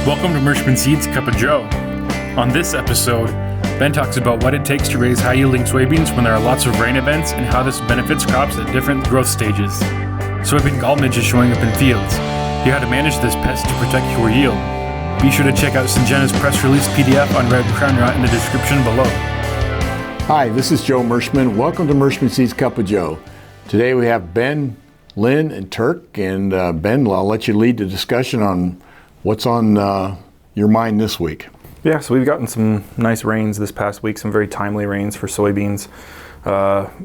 Welcome to Mershman Seeds Cup of Joe. On this episode, Ben talks about what it takes to raise high-yielding soybeans when there are lots of rain events and how this benefits crops at different growth stages. Soybean Gall Midge is showing up in fields. You how to manage this pest to protect your yield. Be sure to check out Syngenta's press release PDF on red crown rot in the description below. Hi, this is Joe Mershman. Welcome to Mershman Seeds Cup of Joe. Today we have Ben, Lynn, and Turk. And Ben, I'll let you lead the discussion on what's on your mind this week. Yeah, so we've gotten some nice rains this past week, some very timely rains for soybeans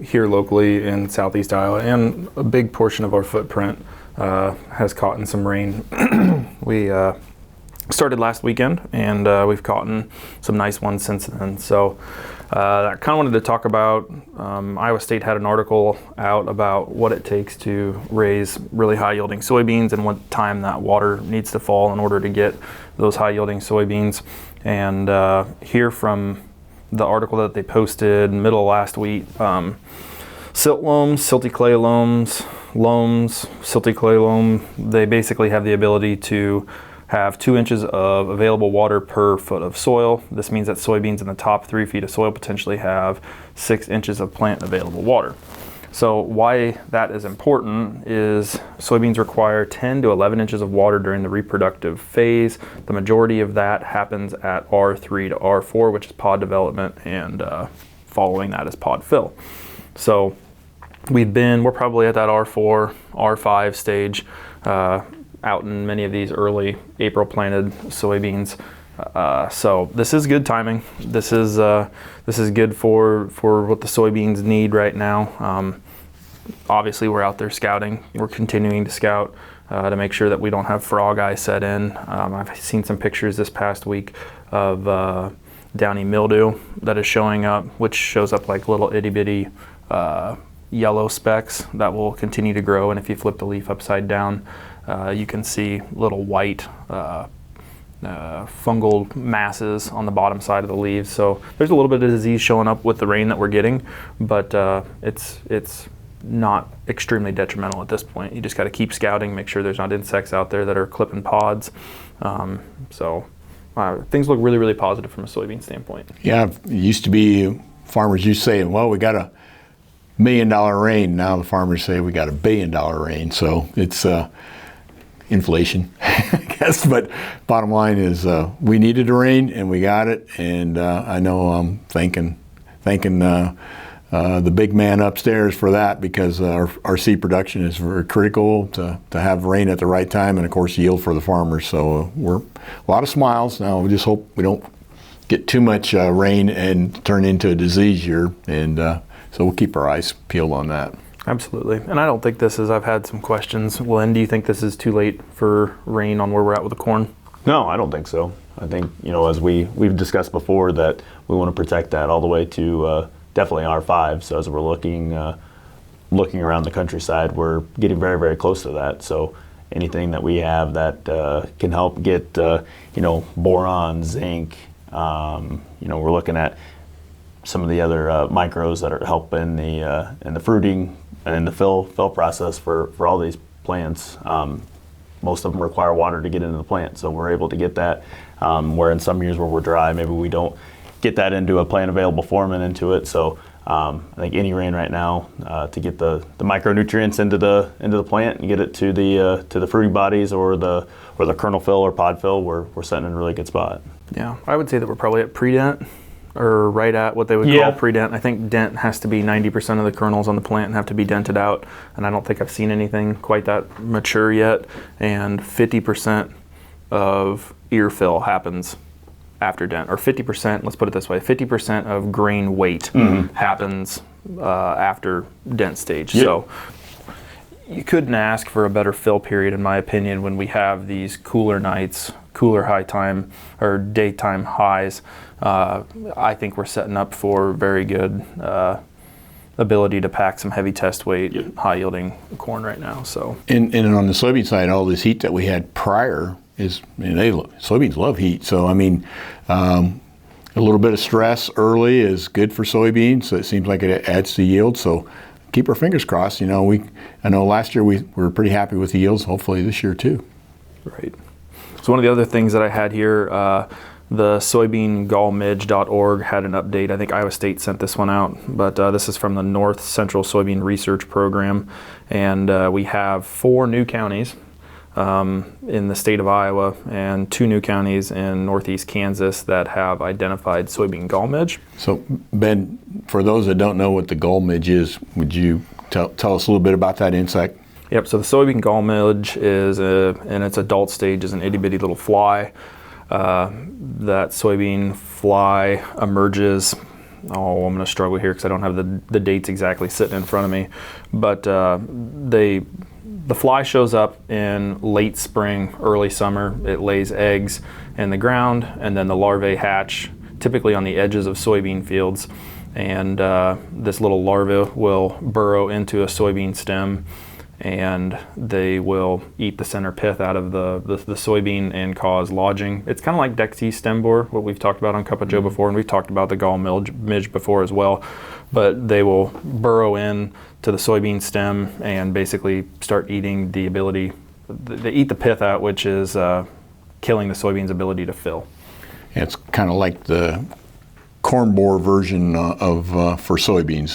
here locally in southeast Iowa, and a big portion of our footprint has caught in some rain. We started last weekend, and we've caught in some nice ones since then. So I kind of wanted to talk about, Iowa State had an article out about what it takes to raise really high yielding soybeans and what time that water needs to fall in order to get those high yielding soybeans. And here from the article that they posted middle of last week, silt loams, silty clay loams, silty clay loam, they basically have the ability to have 2 inches of available water per foot of soil. This means that soybeans in the top 3 feet of soil potentially have 6 inches of plant available water. So why that is important is soybeans require 10 to 11 inches of water during the reproductive phase. The majority of that happens at R3 to R4, which is pod development, and following that is pod fill. So we're probably at that R4, R5 stage out in many of these early April planted soybeans. So this is good timing. This is good for what the soybeans need right now. Obviously, we're out there scouting. We're continuing to scout to make sure that we don't have frog eye set in. I've seen some pictures this past week of downy mildew that is showing up, which shows up like little itty bitty yellow specks that will continue to grow. And if you flip the leaf upside down, you can see little white fungal masses on the bottom side of the leaves. So there's a little bit of disease showing up with the rain that we're getting, but it's not extremely detrimental at this point. You just got to keep scouting, make sure there's not insects out there that are clipping pods. So things look really, really positive from a soybean standpoint. Yeah, it used to be farmers used to say, well, we got $1 million rain. Now the farmers say we got $1 billion rain. So it's inflation, I guess. But bottom line is we needed the rain and we got it. And I know I'm thanking the big man upstairs for that, because our seed production is very critical to have rain at the right time, and of course yield for the farmers. So we're a lot of smiles. Now we just hope we don't get too much rain and turn into a disease year, and so we'll keep our eyes peeled on that. Absolutely. And I don't think I've had some questions. Lynn, do you think this is too late for rain on where we're at with the corn? No, I don't think so. I think, as we've discussed before, that we want to protect that all the way to definitely R5. So as we're looking around the countryside, we're getting very, very close to that. So anything that we have that can help get, boron, zinc, we're looking at some of the other micros that are helping in the fruiting and in the fill process for all these plants. Most of them require water to get into the plant, so we're able to get that. Where in some years where we're dry, maybe we don't get that into a plant available form and into it. So I think any rain right now to get the micronutrients into the plant and get it to the fruiting bodies or the kernel fill or pod fill, we're sitting in a really good spot. Yeah, I would say that we're probably at pre-dent, or right at what they would call pre-dent. I think dent has to be 90% of the kernels on the plant and have to be dented out, and I don't think I've seen anything quite that mature yet. And 50% of ear fill happens after dent, or 50%, let's put it this way, 50% of grain weight happens after dent stage. Yep. So you couldn't ask for a better fill period, in my opinion, when we have these cooler nights, cooler high time or daytime highs. I think we're setting up for very good ability to pack some heavy test weight, high yielding corn right now. So and on the soybean side, all this heat that we had prior is, soybeans love heat. So a little bit of stress early is good for soybeans. So it seems like it adds to yield. So keep our fingers crossed. I know last year we were pretty happy with the yields. Hopefully this year too. Right. So one of the other things that I had here, the Soybean Gall Midge.org had an update. I think Iowa State sent this one out, but this is from the North Central Soybean Research Program, and we have 4 new counties in the state of Iowa and 2 new counties in northeast Kansas that have identified soybean gall midge. So, Ben, for those that don't know what the gall midge is, would you tell us a little bit about that insect? Yep, so the soybean gall midge is, in its adult stage, is an itty-bitty little fly. That soybean fly emerges, I'm going to struggle here because I don't have the dates exactly sitting in front of me, but the fly shows up in late spring, early summer. It lays eggs in the ground, and then the larvae hatch, typically on the edges of soybean fields. And this little larva will burrow into a soybean stem, and they will eat the center pith out of the soybean and cause lodging. It's kind of like Deck East stem borer, what we've talked about on Cup of Joe before, and we've talked about the gall midge before as well. But they will burrow in to the soybean stem and basically start eating they eat the pith out, which is killing the soybean's ability to fill. It's kind of like the corn borer version for soybeans.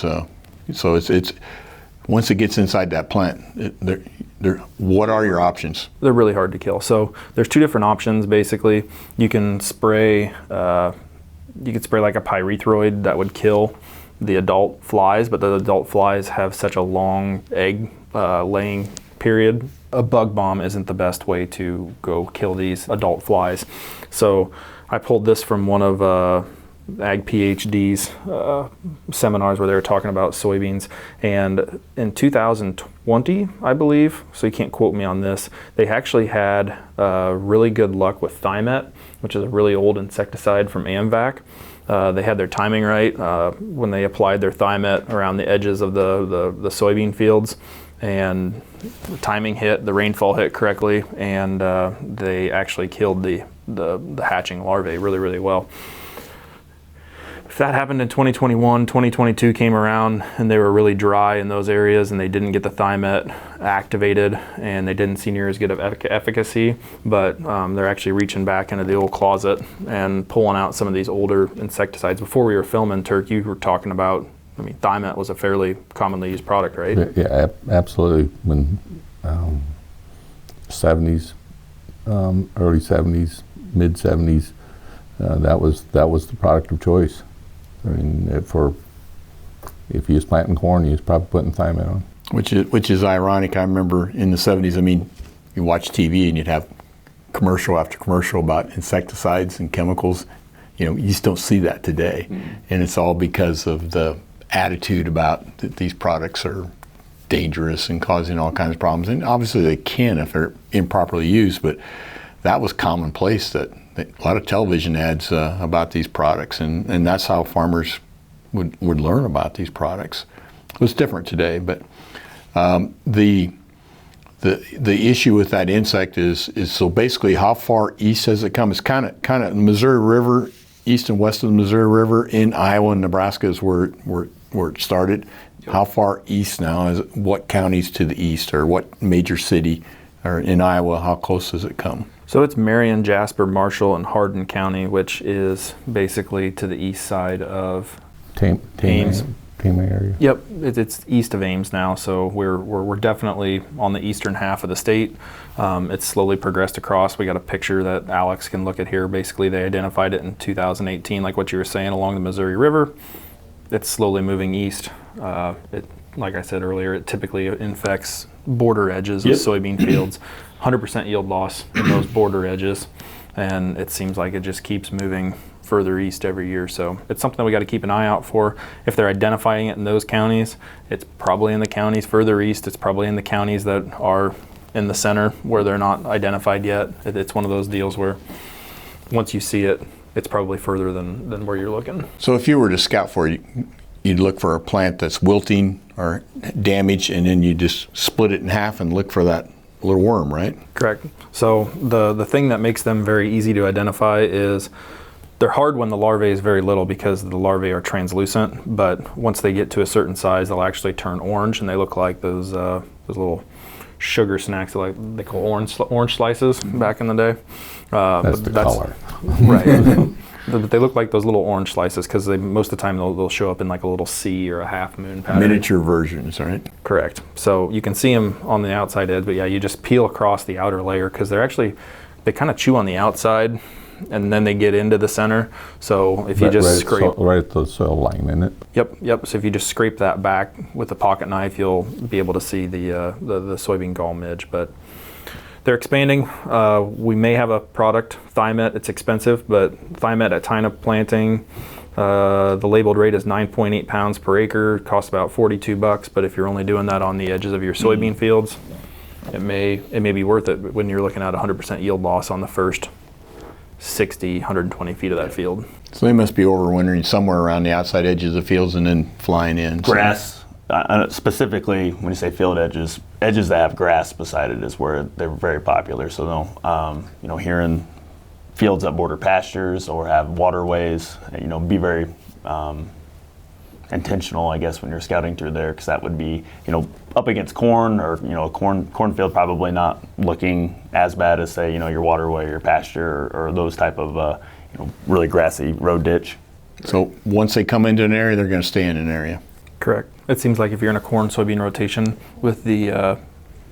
So it's once it gets inside that plant, what are your options? They're really hard to kill. So there's 2 different options basically. You can spray like a pyrethroid that would kill the adult flies, but the adult flies have such a long egg laying period. A bug bomb isn't the best way to go kill these adult flies. So I pulled this from one of Ag PhD's seminars where they were talking about soybeans, and in 2020, I believe, so you can't quote me on this, they actually had really good luck with Thimet, which is a really old insecticide from AMVAC. They had their timing right when they applied their Thimet around the edges of the soybean fields, and the timing hit, the rainfall hit correctly, and they actually killed the hatching larvae really, really well. If that happened in 2021, 2022 came around and they were really dry in those areas and they didn't get the Thimet activated and they didn't see near as good of efficacy, but they're actually reaching back into the old closet and pulling out some of these older insecticides. Before we were filming, Turk, you were talking about, Thimet was a fairly commonly used product, right? Yeah, absolutely. When 70s, early 70s, mid 70s, that was the product of choice. If you was planting corn, you was probably putting Thimet on. Which is ironic. I remember in the 70s, you watch TV and you'd have commercial after commercial about insecticides and chemicals. You just don't see that today. Mm-hmm. And it's all because of the attitude about that these products are dangerous and causing all kinds of problems. And obviously they can if they're improperly used, but that was commonplace, that a lot of television ads about these products, and that's how farmers would learn about these products. It was different today, but the issue with that insect is so basically how far east has it come? It's kind of the Missouri River, east and west of the Missouri River in Iowa and Nebraska is where it started. Yep. How far east now? Is it, what counties to the east, or what major city, or in Iowa? How close does it come? So it's Marion, Jasper, Marshall, and Hardin County, which is basically to the east side of Ames. Tama area. Yep, it's east of Ames now, so we're definitely on the eastern half of the state. It's slowly progressed across. We got a picture that Alex can look at here. Basically, they identified it in 2018, like what you were saying, along the Missouri River. It's slowly moving east. Like I said earlier, it typically infects border edges of soybean fields. 100% yield loss in those border edges, and it seems like it just keeps moving further east every year. So it's something that we got to keep an eye out for. If they're identifying it in those counties, it's probably in the counties further east. It's probably in the counties that are in the center where they're not identified yet. It's one of those deals where once you see it, it's probably further than where you're looking. So if you were to scout for it, you'd look for a plant that's wilting or damaged, and then you just split it in half and look for that little worm, right? Correct. So the thing that makes them very easy to identify is they're hard when the larvae is very little because the larvae are translucent, but once they get to a certain size, they'll actually turn orange and they look like those little sugar snacks, like they call orange slices back in the day. That's the color. Right. But they look like those little orange slices because most of the time they'll show up in like a little C or a half moon pattern. Miniature versions, right? Correct. So you can see them on the outside edge, but yeah, you just peel across the outer layer because they kind of chew on the outside and then they get into the center. So if you just scrape right at the soil line, isn't it? Yep. So if you just scrape that back with a pocket knife, you'll be able to see the soybean gall midge. But they're expanding. We may have a product, Thimet. It's expensive, but Thimet at time of planting, the labeled rate is 9.8 pounds per acre. It costs about $42. But if you're only doing that on the edges of your soybean fields, it may be worth it when you're looking at 100% yield loss on the first 60, 120 feet of that field. So they must be overwintering somewhere around the outside edges of fields and then flying in. Grass. Specifically, when you say field edges that have grass beside it is where they're very popular. So they'll, here in fields that border pastures or have waterways, be very intentional, I guess, when you're scouting through there, because that would be, up against corn or, a cornfield probably not looking as bad as, say, your waterway or pasture or those type of, really grassy road ditch. So once they come into an area, they're going to stay in an area. Correct. It seems like if you're in a corn-soybean rotation with the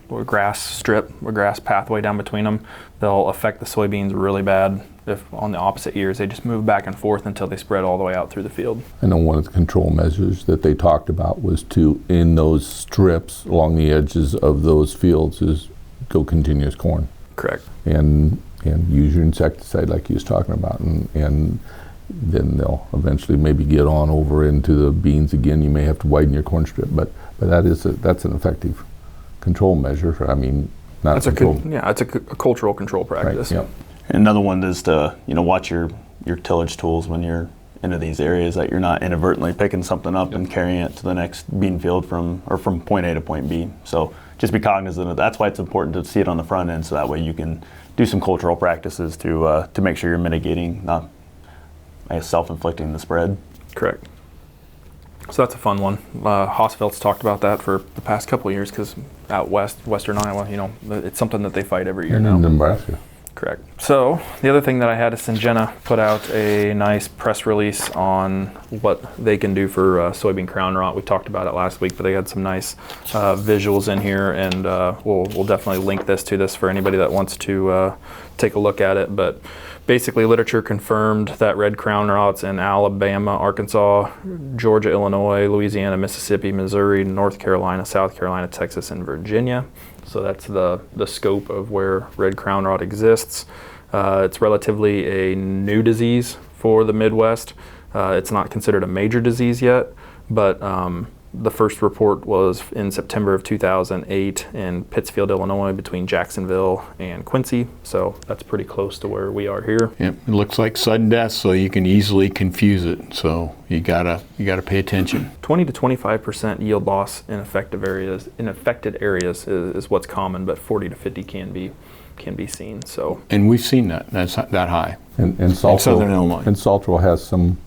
grass strip or grass pathway down between them, they'll affect the soybeans really bad. If on the opposite ears, they just move back and forth until they spread all the way out through the field. I know one of the control measures that they talked about was to, in those strips along the edges of those fields, is go continuous corn. Correct. And use your insecticide like he was talking about, and then they'll eventually maybe get on over into the beans again. You may have to widen your corn strip, but that's an effective control measure. I mean, not that's control. It's a cultural control practice. Right, yep. Another one is to watch your tillage tools when you're into these areas, that you're not inadvertently picking something up and carrying it to the next bean field from point A to point B. So just be cognizant of that. That's why it's important to see it on the front end, so that way you can do some cultural practices to make sure you're mitigating, not self-inflicting the spread. Correct. So that's a fun one. Hausfeld's talked about that for the past couple of years because out western Iowa, it's something that they fight every year And now. in Nebraska. Correct. So the other thing that I had is Syngenta put out a nice press release on what they can do for soybean crown rot. We talked about it last week, but they had some nice visuals in here, and we'll definitely link this for anybody that wants to take a look at it. But basically, literature confirmed that red crown rots in Alabama, Arkansas, Georgia, Illinois, Louisiana, Mississippi, Missouri, North Carolina, South Carolina, Texas, and Virginia. So that's the scope of where red crown rot exists. It's relatively a new disease for the Midwest. It's not considered a major disease yet, but the first report was in September of 2008 in Pittsfield, Illinois, between Jacksonville and Quincy. So that's pretty close to where we are here. Yep, it looks like sudden death, so you can easily confuse it. So you gotta pay attention. 20 to 25% yield loss in affected areas is what's common, but 40 to 50 can be seen. So. And we've seen that. That's that high. And in Southern Illinois. And Saltrel has some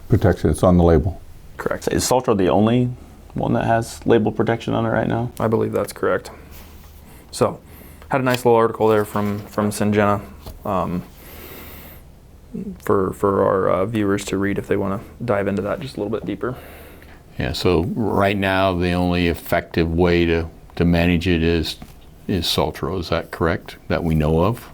protection. It's on the label. Correct. Is Saltrel the only one that has label protection on it right now? I believe that's correct. So, had a nice little article there from Syngenta for our viewers to read if they want to dive into that just a little bit deeper. Yeah. So right now, the only effective way to manage it is Saltrel. Is that correct? That we know of?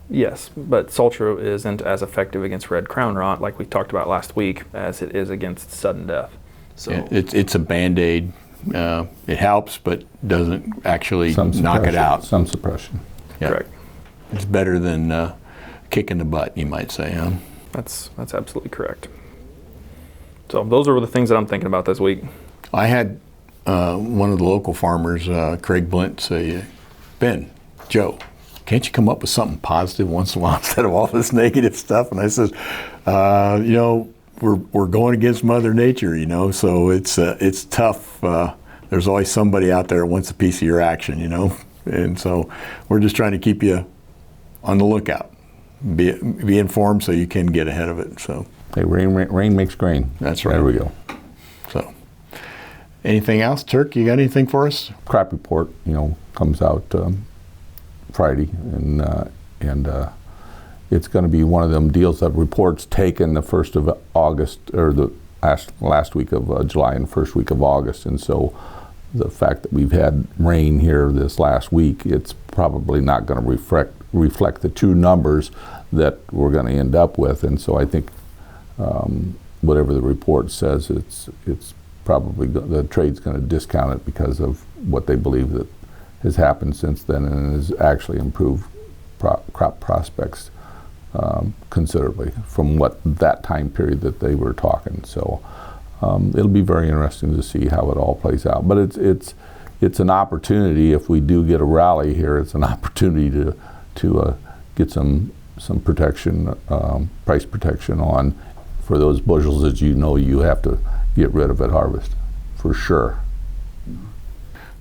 Yes, but Saltrel isn't as effective against red crown rot, like we talked about last week, as it is against sudden death. So yeah, it's a Band-Aid. It helps, but doesn't actually knock it out. Some suppression. Yeah. Correct. It's better than kick in the butt, you might say. Huh? That's absolutely correct. So those are the things that I'm thinking about this week. I had one of the local farmers, Craig Blint, say, Ben, Joe, can't you come up with something positive once in a while instead of all this negative stuff? And I said, we're going against Mother Nature, so it's tough. There's always somebody out there that wants a piece of your action, and so we're just trying to keep you on the lookout, be informed so you can get ahead of it. So hey, rain makes grain. That's right. There we go. So anything else? Turk, you got anything for us? Crop report, comes out Friday, and it's going to be one of them deals that reports taken the 1st of August, or the last week of July and first week of August. And so the fact that we've had rain here this last week, it's probably not going to reflect the true numbers that we're going to end up with. And so I think whatever the report says, it's probably the trade's going to discount it because of what they believe that has happened since then, and has actually improved crop prospects considerably from what that time period that they were talking. So it'll be very interesting to see how it all plays out. But it's an opportunity. If we do get a rally here, it's an opportunity to get some protection, price protection on for those bushels that you have to get rid of at harvest, for sure.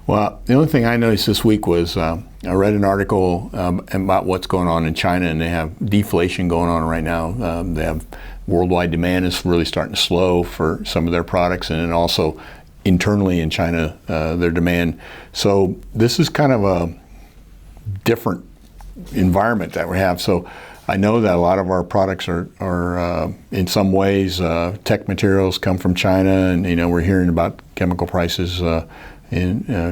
Well, the only thing I noticed this week was I read an article about what's going on in China, and they have deflation going on right now. They have worldwide demand is really starting to slow for some of their products, and then also internally in China, their demand. So this is kind of a different environment that we have. So I know that a lot of our products are in some ways tech materials come from China, and we're hearing about chemical prices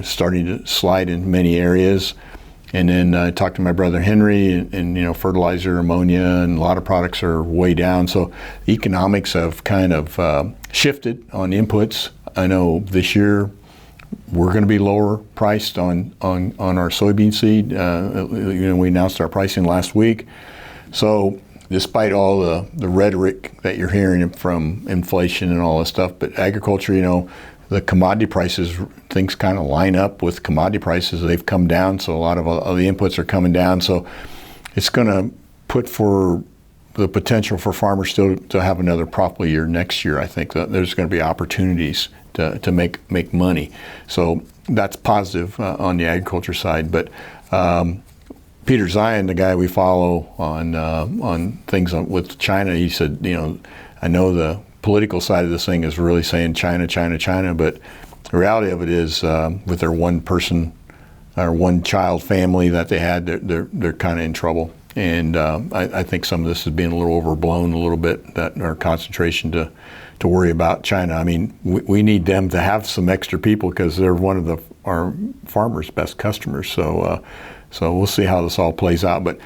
starting to slide in many areas. And then I talked to my brother Henry, and fertilizer, ammonia, and a lot of products are way down. So the economics have kind of shifted on inputs. I know this year we're going to be lower priced on our soybean seed. We announced our pricing last week. So despite all the rhetoric that you're hearing from inflation and all this stuff, but agriculture, the commodity prices, things kind of line up with commodity prices. They've come down, so a lot of the inputs are coming down. So it's going to put for the potential for farmers still to have another profitable year next year. I think that there's going to be opportunities to make money. So that's positive on the agriculture side. But Peter Zion, the guy we follow on things with China, he said, I know the political side of this thing is really saying China, China, China, but the reality of it is with their one person or one child family that they had, they're kind of in trouble. And I think some of this is being a little overblown a little bit, that our concentration to worry about China. I mean, we need them to have some extra people because they're one of our farmers' best customers. So we'll see how this all plays out. But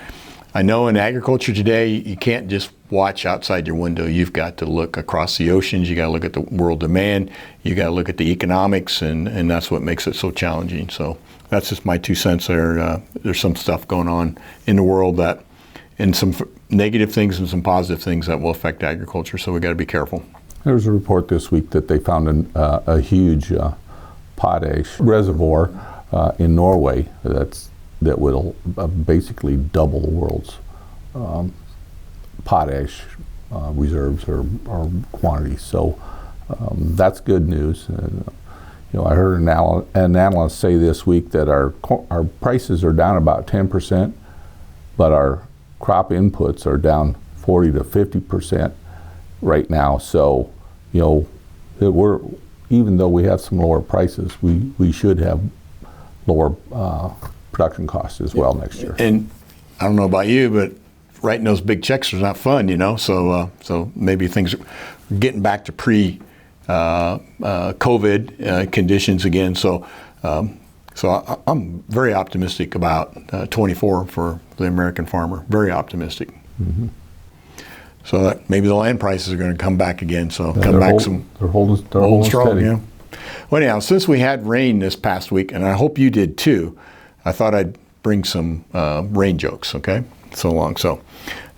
I know in agriculture today, you can't just watch outside your window. You've got to look across the oceans. You got to look at the world demand. You got to look at the economics, and that's what makes it so challenging. So that's just my 2 cents there. There's some stuff going on in the world and some negative things and some positive things that will affect agriculture. So we got to be careful. There was a report this week that they found a huge potash reservoir in Norway that will basically double the world's potash reserves or quantities. So that's good news. I heard an analyst say this week that our prices are down about 10%, but our crop inputs are down 40 to 50% right now. So, even though we have some lower prices, we should have lower production costs as well next year. And I don't know about you, but writing those big checks is not fun, So maybe things are getting back to pre-COVID conditions again. So I'm very optimistic about 24 for the American farmer. Very optimistic. Mm-hmm. So that maybe the land prices are going to come back again. So come back they're holding strong. Steady. Yeah. Well, anyhow, since we had rain this past week, and I hope you did too, I thought I'd bring some rain jokes. Okay, so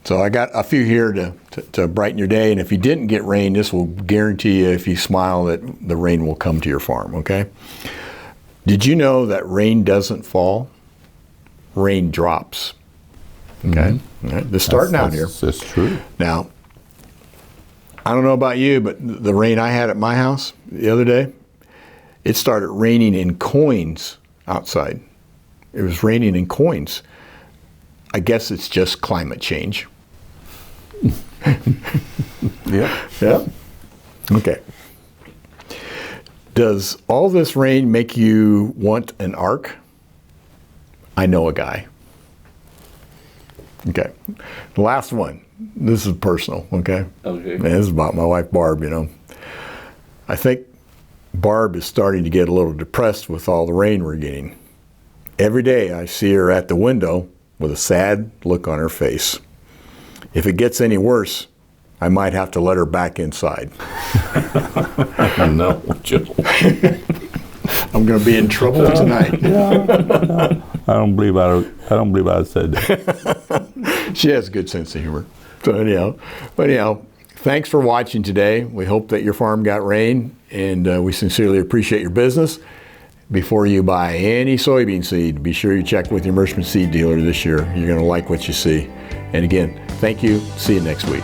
I got a few here to brighten your day. And if you didn't get rain, this will guarantee you, if you smile, that the rain will come to your farm. Okay. Did you know that rain doesn't fall? Rain drops. Okay. Mm-hmm. All right. They're starting out here. That's true. Now, I don't know about you, but the rain I had at my house the other day, it started raining in coins outside. It was raining in coins. I guess it's just climate change. Yeah. Yeah. Okay. Does all this rain make you want an ark? I know a guy. Okay. The last one. This is personal, okay? Okay. And this is about my wife, Barb, you know. I think Barb is starting to get a little depressed with all the rain we're getting. Every day I see her at the window with a sad look on her face. If it gets any worse, I might have to let her back inside. No, Joe. I'm going to be in trouble tonight. I don't believe I said that. She has a good sense of humor. So anyhow, thanks for watching today. We hope that your farm got rain, and we sincerely appreciate your business. Before you buy any soybean seed, be sure you check with your Merchant seed dealer this year. You're going to like what you see. And again, thank you. See you next week.